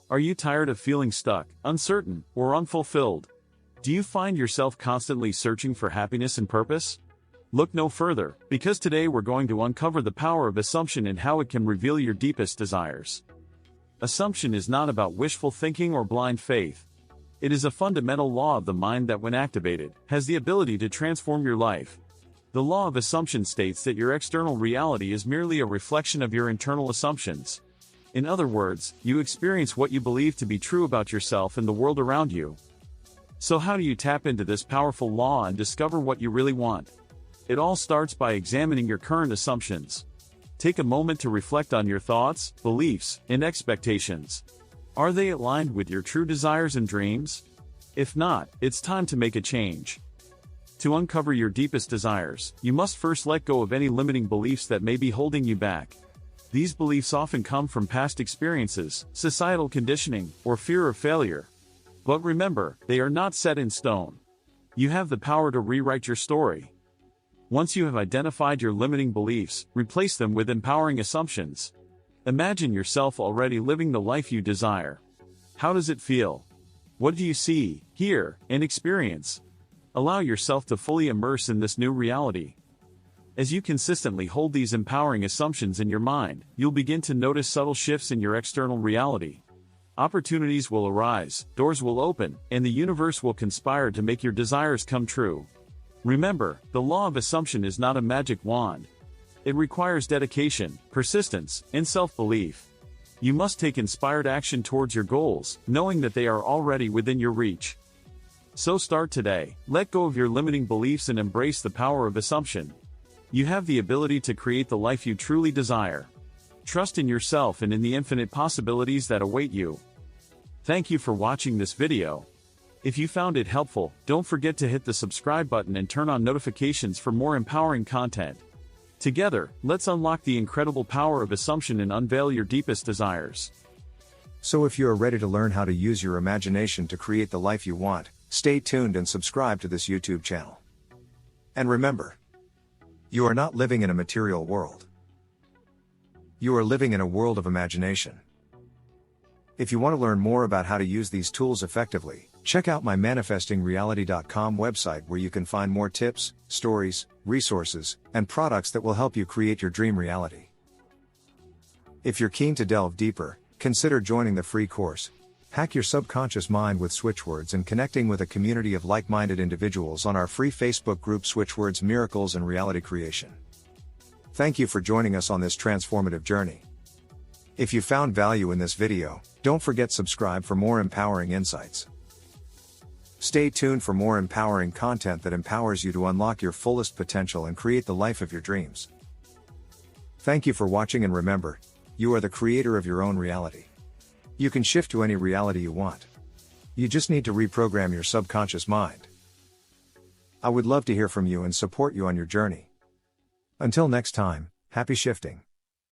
Are you tired of feeling stuck, uncertain, or unfulfilled? Do you find yourself constantly searching for happiness and purpose? Look no further, because today we're going to uncover the power of assumption and how it can reveal your deepest desires. Assumption is not about wishful thinking or blind faith. It is a fundamental law of the mind that, when activated, has the ability to transform your life. The law of assumption states that your external reality is merely a reflection of your internal assumptions. In other words, you experience what you believe to be true about yourself and the world around you. So how do you tap into this powerful law and discover what you really want? It all starts by examining your current assumptions. Take a moment to reflect on your thoughts, beliefs, and expectations. Are they aligned with your true desires and dreams? If not, it's time to make a change. To uncover your deepest desires, you must first let go of any limiting beliefs that may be holding you back. These beliefs often come from past experiences, societal conditioning, or fear of failure. But remember, they are not set in stone. You have the power to rewrite your story. Once you have identified your limiting beliefs, replace them with empowering assumptions. Imagine yourself already living the life you desire. How does it feel? What do you see, hear, and experience? Allow yourself to fully immerse in this new reality. As you consistently hold these empowering assumptions in your mind, you'll begin to notice subtle shifts in your external reality. Opportunities will arise, doors will open, and the universe will conspire to make your desires come true. Remember, the law of assumption is not a magic wand. It requires dedication, persistence, and self-belief. You must take inspired action towards your goals, knowing that they are already within your reach. So start today, let go of your limiting beliefs and embrace the power of assumption. You have the ability to create the life you truly desire. Trust in yourself and in the infinite possibilities that await you. Thank you for watching this video. If you found it helpful, don't forget to hit the subscribe button and turn on notifications for more empowering content. Together, let's unlock the incredible power of assumption and unveil your deepest desires. So if you are ready to learn how to use your imagination to create the life you want, stay tuned and subscribe to this YouTube channel. And remember, you are not living in a material world. You are living in a world of imagination. If you want to learn more about how to use these tools effectively, check out my manifestingreality.com website, where you can find more tips, stories, resources, and products that will help you create your dream reality. If you're keen to delve deeper, consider joining the free course, Hack Your Subconscious Mind with SWITCHWORDS, and connecting with a community of like-minded individuals on our free Facebook group SWITCHWORDS Miracles and Reality Creation. Thank you for joining us on this transformative journey. If you found value in this video, don't forget to subscribe for more empowering insights. Stay tuned for more empowering content that empowers you to unlock your fullest potential and create the life of your dreams. Thank you for watching, and remember, you are the creator of your own reality. You can shift to any reality you want. You just need to reprogram your subconscious mind. I would love to hear from you and support you on your journey. Until next time, happy shifting.